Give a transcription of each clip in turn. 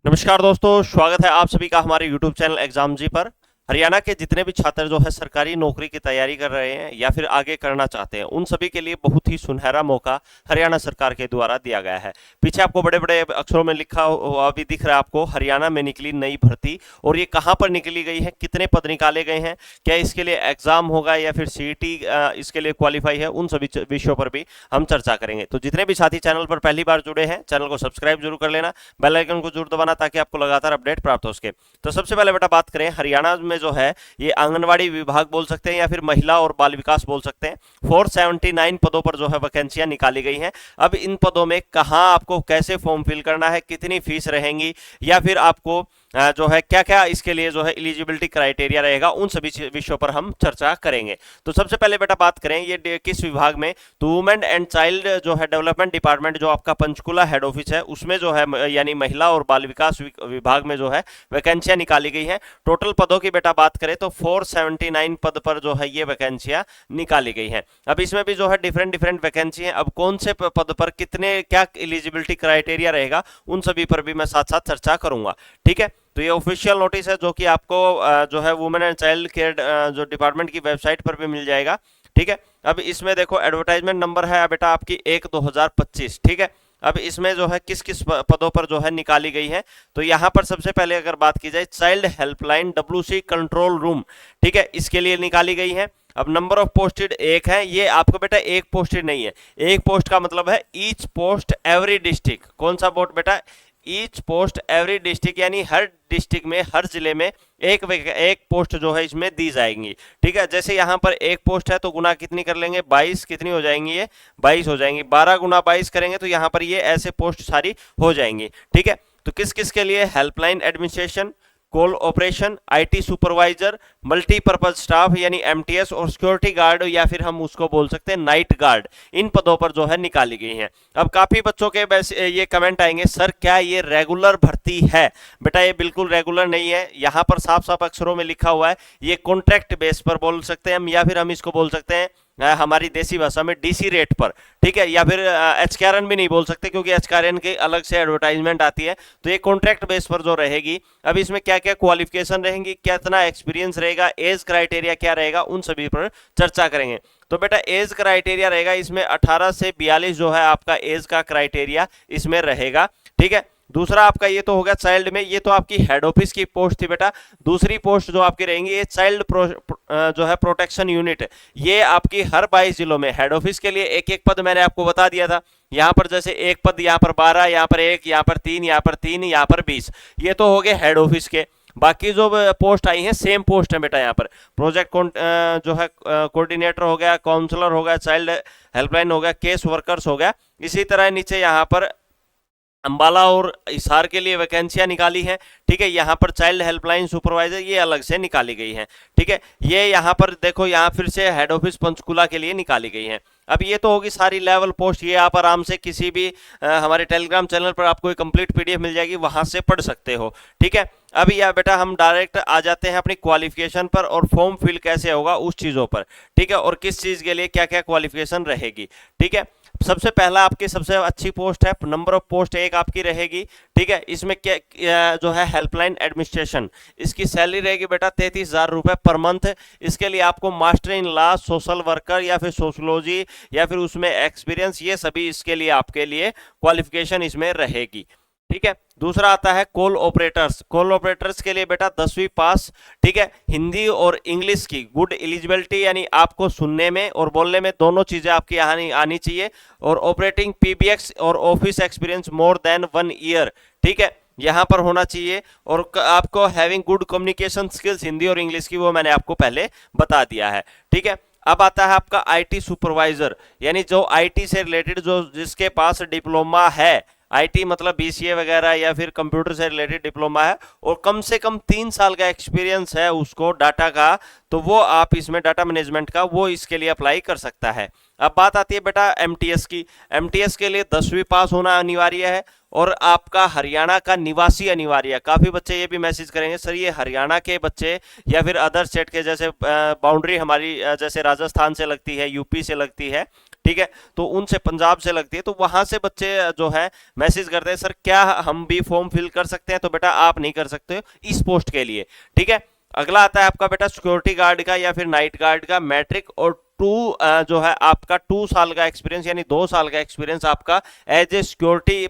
नमस्कार दोस्तों, स्वागत है आप सभी का हमारे YouTube चैनल एग्जाम जी पर। हरियाणा के जितने भी छात्र जो है सरकारी नौकरी की तैयारी कर रहे हैं या फिर आगे करना चाहते हैं, उन सभी के लिए बहुत ही सुनहरा मौका हरियाणा सरकार के द्वारा दिया गया है। पीछे आपको बड़े बड़े अक्षरों में लिखा हुआ भी दिख रहा है आपको, हरियाणा में निकली नई भर्ती। और ये कहाँ पर निकली गई है, कितने पद निकाले गए हैं, क्या इसके लिए एग्जाम होगा या फिर सीईटी इसके लिए क्वालिफाई है, उन सभी विषयों पर भी हम चर्चा करेंगे। तो जितने भी साथी चैनल पर पहली बार जुड़े हैं, चैनल को सब्सक्राइब जरूर कर लेना, बेल आइकन को जरूर दबाना ताकि आपको लगातार अपडेट प्राप्त हो सके। तो सबसे पहले बेटा बात करें हरियाणा में जो है ये आंगनवाड़ी विभाग बोल सकते हैं या फिर महिला और बाल विकास बोल सकते हैं। 479 पदों पर जो है वैकेंसियां निकाली गई हैं। अब इन पदों में कहां आपको कैसे फॉर्म फिल करना है, कितनी फीस रहेंगी, या फिर आपको जो है क्या क्या इसके लिए जो है एलिजिबिलिटी क्राइटेरिया रहेगा, उन सभी विषयों पर हम चर्चा करेंगे। तो सबसे पहले बेटा बात करें ये किस विभाग में, तो वुमेन एंड चाइल्ड जो है डेवलपमेंट डिपार्टमेंट जो आपका पंचकुला हेड ऑफिस है, उसमें जो है यानी महिला और बाल विकास विभाग में जो है वैकेंसियां निकाली गई हैं। टोटल पदों की बेटा बात करें तो 479 पद पर जो है ये वैकेंसियां निकाली गई हैं। अब इसमें भी जो है डिफरेंट डिफरेंट वैकेंसी हैं। अब कौन से पद पर कितने क्या एलिजिबिलिटी क्राइटेरिया रहेगा, उन सभी पर भी मैं साथ साथ चर्चा करूंगा। ठीक है, तो ये ऑफिशियल नोटिस है जो कि आपको जो है वुमेन एंड चाइल्ड केयर जो डिपार्टमेंट की वेबसाइट पर भी मिल जाएगा। ठीक है, अब इसमें देखो एडवर्टाइजमेंट नंबर है बेटा आपकी 1/2025। ठीक है, अब इसमें जो है किस किस पदों पर जो है निकाली गई है, तो यहाँ पर सबसे पहले अगर बात की जाए child helpline WC control room, ठीक है, इसके लिए निकाली गई है। अब नंबर ऑफ पोस्टेड एक है, ये आपको बेटा एक पोस्टेड नहीं है, एक पोस्ट का मतलब है ईच पोस्ट एवरी डिस्ट्रिक्ट। कौन सा पोस्ट बेटा, ईच पोस्ट एवरी डिस्ट्रिक्ट, यानी हर डिस्ट्रिक्ट में हर जिले में एक पोस्ट जो है इसमें दी जाएंगी। ठीक है, जैसे यहाँ पर एक पोस्ट है तो गुना कितनी कर लेंगे, 22, कितनी हो जाएंगी ये 22 हो जाएंगी, 12 गुना 22 करेंगे तो यहाँ पर ये ऐसे पोस्ट सारी हो जाएंगी। ठीक है, तो किस किस के लिए, helpline administration, call operation, IT supervisor, multipurpose staff यानी एमटीएस, और सिक्योरिटी गार्ड या फिर हम उसको बोल सकते हैं नाइट गार्ड, इन पदों पर जो है निकाली गई हैं। अब काफी बच्चों के ये कमेंट आएंगे, सर क्या ये रेगुलर भर्ती है? बेटा ये बिल्कुल रेगुलर नहीं है। यहाँ पर साफ साफ अक्षरों में लिखा हुआ है ये कॉन्ट्रैक्ट बेस पर बोल सकते हैं हम, या फिर हम इसको बोल सकते हैं हमारी देसी भाषा में डीसी रेट पर। ठीक है, या फिर एचकेआरएन भी नहीं बोल सकते क्योंकि एचकेआरएन की अलग से एडवर्टाइजमेंट आती है। तो ये कॉन्ट्रैक्ट बेस पर जो रहेगी। अब इसमें क्या क्या क्वालिफिकेशन रहेंगी, कितना एक्सपीरियंस रहेगा, एज क्राइटेरिया क्या रहेगा, उन सभी पर चर्चा करेंगे। तो बेटा एज क्राइटेरिया रहेगा इसमें 18 से 42 जो है आपका एज का क्राइटेरिया इसमें रहेगा। ठीक है, दूसरा आपका ये तो हो गया चाइल्ड में, ये तो आपकी हेड ऑफिस की पोस्ट थी बेटा। दूसरी पोस्ट जो आपकी रहेंगी ये चाइल्ड जो है प्रोटेक्शन यूनिट, ये आपकी हर 22 जिलों में हेड ऑफिस के लिए एक एक पद मैंने आपको बता दिया था। यहाँ पर जैसे एक पद, यहाँ पर 12, यहाँ पर 1, यहाँ पर 3, यहाँ पर 3, यहाँ पर 20, ये तो हो गए हेड ऑफिस के। बाकी जो पोस्ट आई हैं सेम पोस्ट है बेटा। यहाँ पर प्रोजेक्ट जो है कोऑर्डिनेटर हो गया, काउंसलर हो गया, चाइल्ड हेल्पलाइन हो गया, केस वर्कर्स हो गया। इसी तरह नीचे यहाँ पर अंबाला और हिसार के लिए वैकेंसियां निकाली हैं। ठीक है, यहाँ पर चाइल्ड हेल्पलाइन सुपरवाइजर ये अलग से निकाली गई हैं। ठीक है, ये यहाँ पर देखो, यहाँ फिर से हेड ऑफिस पंचकुला के लिए निकाली गई हैं। अब ये तो होगी सारी लेवल पोस्ट, ये आप आराम से किसी भी हमारे टेलीग्राम चैनल पर आपको एक कंप्लीट पीडीएफ मिल जाएगी, वहां से पढ़ सकते हो। ठीक है, अब यह बेटा हम डायरेक्ट आ जाते हैं अपनी क्वालिफिकेशन पर और फॉर्म फिल कैसे होगा उस चीजों पर। ठीक है, और किस चीज के लिए क्या क्या क्वालिफिकेशन रहेगी। ठीक है, सबसे पहला आपकी सबसे अच्छी पोस्ट है, नंबर ऑफ पोस्ट एक आपकी रहेगी। ठीक है, इसमें क्या जो है हेल्पलाइन एडमिनिस्ट्रेशन, इसकी सैलरी रहेगी बेटा 33,000 रुपए पर मंथ। इसके लिए आपको master in law, social worker या फिर सोशोलॉजी या फिर उसमें एक्सपीरियंस, ये सभी इसके लिए आपके लिए क्वालिफिकेशन इसमें रहेगी। ठीक है, दूसरा आता है कॉल ऑपरेटर्स। कॉल ऑपरेटर्स के लिए बेटा 10वीं पास। ठीक है, हिंदी और इंग्लिश की गुड एलिजिबिलिटी, यानी आपको सुनने में और बोलने में दोनों चीजें आपकी आनी चाहिए। और ऑपरेटिंग पीबीएक्स और office experience more than 1 year, ठीक है, यहां पर होना चाहिए। और आपको having good communication skills, Hindi और इंग्लिश की, वो मैंने आपको पहले बता दिया है। ठीक है, अब आता है आपका आईटी सुपरवाइजर, यानी जो आईटी से रिलेटेड जो जिसके पास डिप्लोमा है, आईटी मतलब बीसीए वगैरह या फिर कंप्यूटर से रिलेटेड डिप्लोमा है और कम से कम 3 साल का एक्सपीरियंस है उसको डाटा का, तो वो आप इसमें डाटा मैनेजमेंट का वो इसके लिए अप्लाई कर सकता है। अब बात आती है बेटा एमटीएस की। एमटीएस के लिए 10वीं पास होना अनिवार्य है और आपका हरियाणा का निवासी अनिवार्य है। काफी बच्चे ये भी मैसेज करेंगे, सर ये हरियाणा के बच्चे या फिर अदर स्टेट के, जैसे बाउंड्री हमारी जैसे राजस्थान से लगती है, यूपी से लगती है, ठीक है, तो उनसे पंजाब से लगती है, तो वहां से बच्चे जो है मैसेज करते हैं, सर क्या हम भी फॉर्म फिल कर सकते हैं? तो बेटा आप नहीं कर सकते हो इस पोस्ट के लिए। ठीक है, अगला आता है आपका बेटा सिक्योरिटी गार्ड का या फिर नाइट गार्ड का मैट्रिक और जो है आपका 2 साल का एक्सपीरियंस, यानी 2 साल का एक्सपीरियंस आपका एज ए सिक्योरिटी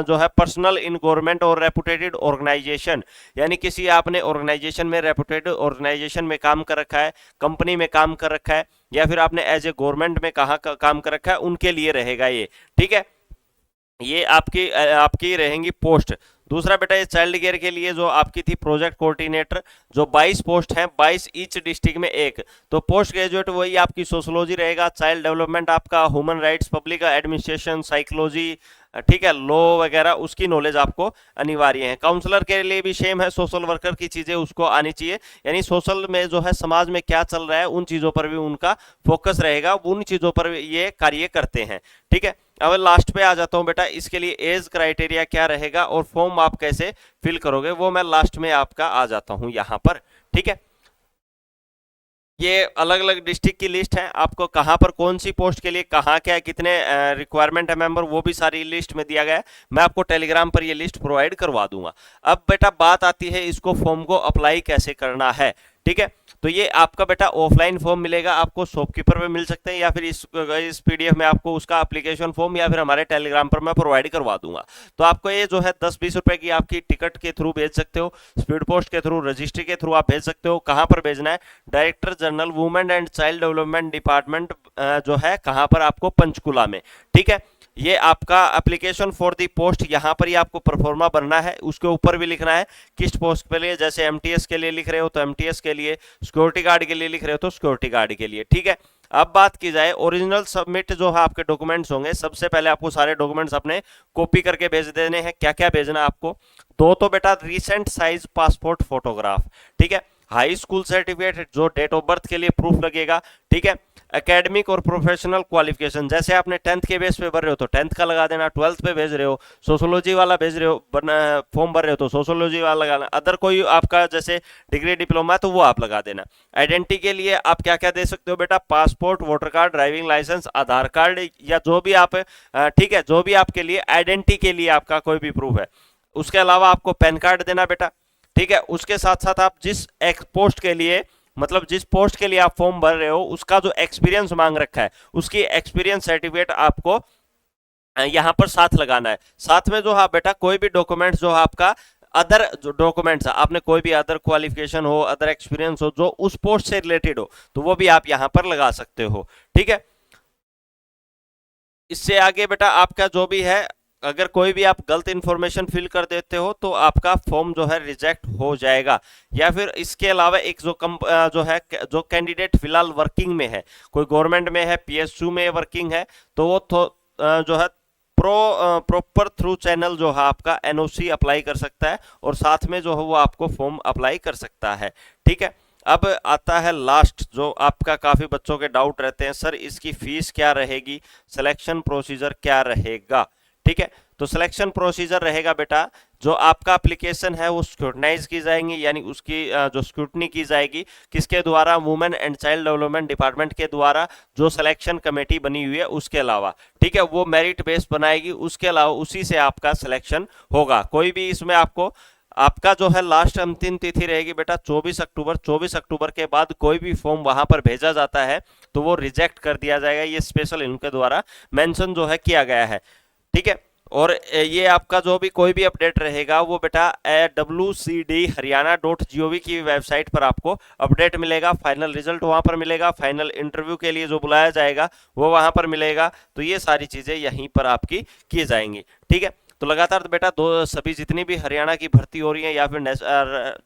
जो है पर्सनल इन गवर्नमेंट और रेपुटेटेड ऑर्गेनाइजेशन, यानी किसी आपने ऑर्गेनाइजेशन में, रेपुटेटेड ऑर्गेनाइजेशन में काम कर रखा है, कंपनी में काम कर रखा है, या फिर आपने एज ए गवर्नमेंट में कहा काम कर रखा है, उनके लिए रहेगा ये। ठीक है, ये आपकी रहेंगी पोस्ट। दूसरा बेटा ये चाइल्ड केयर के लिए जो आपकी थी प्रोजेक्ट कोऑर्डिनेटर, जो 22 पोस्ट हैं, 22 ईच डिस्ट्रिक्ट में एक। तो पोस्ट ग्रेजुएट वही आपकी सोशोलॉजी रहेगा, चाइल्ड डेवलपमेंट आपका, human rights, public administration, psychology, ठीक है, लॉ वगैरह, उसकी नॉलेज आपको अनिवार्य है। काउंसलर के लिए भी सेम है, सोशल वर्कर की चीजें उसको आनी चाहिए, यानी सोशल में जो है समाज में क्या चल रहा है उन चीजों पर भी उनका फोकस रहेगा, उन चीजों पर ये कार्य करते हैं। ठीक है, अब लास्ट पे आ जाता हूं बेटा, इसके लिए एज क्राइटेरिया क्या रहेगा और फॉर्म आप कैसे फिल करोगे, वो मैं लास्ट में आपका आ जाता हूं यहां पर। ठीक है, ये अलग अलग डिस्ट्रिक्ट की लिस्ट है, आपको कहां पर कौन सी पोस्ट के लिए कहां क्या कितने रिक्वायरमेंट है मेंबर, वो भी सारी लिस्ट में दिया गया है, मैं आपको टेलीग्राम पर ये लिस्ट प्रोवाइड करवा दूंगा। अब बेटा बात आती है इसको फॉर्म को अप्लाई कैसे करना है। ठीक है, तो ये आपका बेटा ऑफलाइन फॉर्म मिलेगा आपको, शॉपकीपर पे मिल सकते हैं, या फिर इस पीडीएफ में आपको उसका एप्लीकेशन फॉर्म या फिर हमारे टेलीग्राम पर मैं प्रोवाइड करवा दूंगा। तो आपको ये जो है 10-20 रुपए की आपकी टिकट के थ्रू भेज सकते हो, स्पीड पोस्ट के थ्रू, रजिस्ट्री के थ्रू आप भेज सकते हो। कहां पर भेजना है? Director general women and child development department जो है कहां पर? आपको पंचकुला में। ठीक है, ये आपका एप्लीकेशन फॉर दी पोस्ट, यहां पर ही आपको परफॉर्मा बनना है, उसके ऊपर भी लिखना है किस पोस्ट के लिए, जैसे एमटीएस के लिए लिख रहे हो तो एमटीएस के लिए, सिक्योरिटी गार्ड के लिए लिख रहे हो तो सिक्योरिटी गार्ड के लिए। ठीक है, अब बात की जाए ओरिजिनल सबमिट जो है आपके डॉक्यूमेंट्स होंगे, सबसे पहले आपको सारे डॉक्यूमेंट्स अपने कॉपी करके भेज देने हैं। क्या क्या भेजना है आपको? दो तो बेटा रिसेंट साइज पासपोर्ट फोटोग्राफ, ठीक है, हाई स्कूल सर्टिफिकेट जो डेट ऑफ बर्थ के लिए प्रूफ लगेगा। ठीक है, एकेडमिक और प्रोफेशनल क्वालिफिकेशन, जैसे आपने 10th के बेस पे भर रहे हो तो 10th का लगा देना, 12th पे भेज रहे हो सोशोलॉजी वाला भेज रहे हो, फॉर्म भर रहे हो तो सोशोलॉजी वाला लगाना, अदर कोई आपका जैसे डिग्री डिप्लोमा तो वो आप लगा देना। आइडेंटिटी के लिए आप क्या क्या दे सकते हो बेटा? Passport, voter card, driving licence, Aadhaar card, या जो भी आप ठीक है, जो भी आपके लिए आइडेंटिटी के लिए आपका कोई भी प्रूफ है। उसके अलावा आपको पैन कार्ड देना बेटा। ठीक है, उसके साथ साथ आप जिस पोस्ट के लिए, मतलब जिस पोस्ट के लिए आप फॉर्म भर रहे हो उसका जो एक्सपीरियंस मांग रखा है उसकी एक्सपीरियंस सर्टिफिकेट आपको यहां पर साथ लगाना है। साथ में जो है बेटा कोई भी डॉक्यूमेंट जो है आपका, अदर जो डॉक्यूमेंट्स है, आपने कोई भी अदर क्वालिफिकेशन हो, अदर एक्सपीरियंस हो जो उस पोस्ट से रिलेटेड हो, तो वो भी आप यहां पर लगा सकते हो। ठीक है, इससे आगे बेटा आपका जो भी है, अगर कोई भी आप गलत इंफॉर्मेशन फिल कर देते हो तो आपका फॉर्म जो है रिजेक्ट हो जाएगा। या फिर इसके अलावा एक जो कैंडिडेट फिलहाल वर्किंग में है, कोई गवर्नमेंट में है, पीएसयू में वर्किंग है, तो वो जो है प्रॉपर थ्रू चैनल जो है आपका एनओसी अप्लाई कर सकता है और साथ में जो है वो आपको फॉर्म अप्लाई कर सकता है। ठीक है, अब आता है लास्ट, जो आपका काफी बच्चों के डाउट रहते हैं, सर इसकी फीस क्या रहेगी, सिलेक्शन प्रोसीजर क्या रहेगा। ठीक है, तो सिलेक्शन प्रोसीजर रहेगा बेटा, जो आपका एप्लीकेशन है वो स्क्रूटनाइज की जाएंगी, यानी उसकी जो स्क्रूटनी की जाएगी किसके द्वारा? Women and child development department के द्वारा, जो सिलेक्शन कमेटी बनी हुई है उसके अलावा। ठीक है, वो मेरिट बेस बनाएगी, उसके अलावा उसी से आपका सिलेक्शन होगा। कोई भी इसमें आपका जो है लास्ट अंतिम तिथि रहेगी बेटा 24 अक्टूबर। 24 अक्टूबर के बाद कोई भी फॉर्म वहां पर भेजा जाता है तो वो रिजेक्ट कर दिया जाएगा, ये स्पेशल इनके द्वारा मेंशन जो है किया गया है। ठीक है, और ये आपका जो भी कोई भी अपडेट रहेगा वो बेटा wcdharyana.gov की वेबसाइट पर आपको अपडेट मिलेगा, फाइनल रिजल्ट वहां पर मिलेगा, फाइनल इंटरव्यू के लिए जो बुलाया जाएगा वो वहां पर मिलेगा। तो ये सारी चीजें यहीं पर आपकी की जाएंगी। ठीक है, तो लगातार बेटा सभी जितनी भी हरियाणा की भर्ती हो रही है या फिर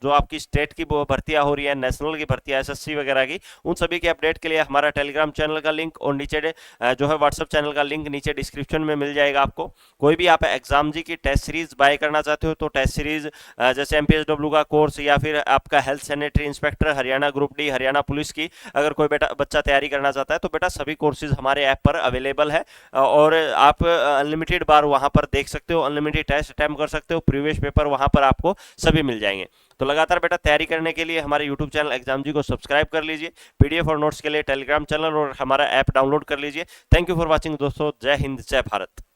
जो आपकी स्टेट की भर्तियां हो रही है, नेशनल की भर्तियां, एसएससी वगैरह की, उन सभी के अपडेट के लिए हमारा टेलीग्राम चैनल का लिंक और नीचे जो है व्हाट्सएप चैनल का लिंक नीचे डिस्क्रिप्शन में मिल जाएगा आपको। कोई भी आप एग्जाम जी की टेस्ट सीरीज बाय करना चाहते हो तो टेस्ट सीरीज जैसे एमपीएसडब्ल्यू का कोर्स या फिर आपका health sanitary inspector, Haryana group D, Haryana police की अगर कोई बच्चा तैयारी करना चाहता है तो बेटा सभी कोर्सेज हमारे ऐप पर अवेलेबल है और आप अनलिमिटेड बार वहां पर देख सकते हो, अनलिमिटेड टेस्ट अटेम्प्ट कर सकते हो, प्रीवियस पेपर वहां पर आपको सभी मिल जाएंगे। तो लगातार बेटा तैयारी करने के लिए हमारे यूट्यूब चैनल एग्जाम जी को सब्सक्राइब कर लीजिए, पीडीएफ और नोट्स के लिए टेलीग्राम चैनल और हमारा ऐप डाउनलोड कर लीजिए। थैंक यू फॉर वॉचिंग दोस्तों। जय हिंद, जय भारत।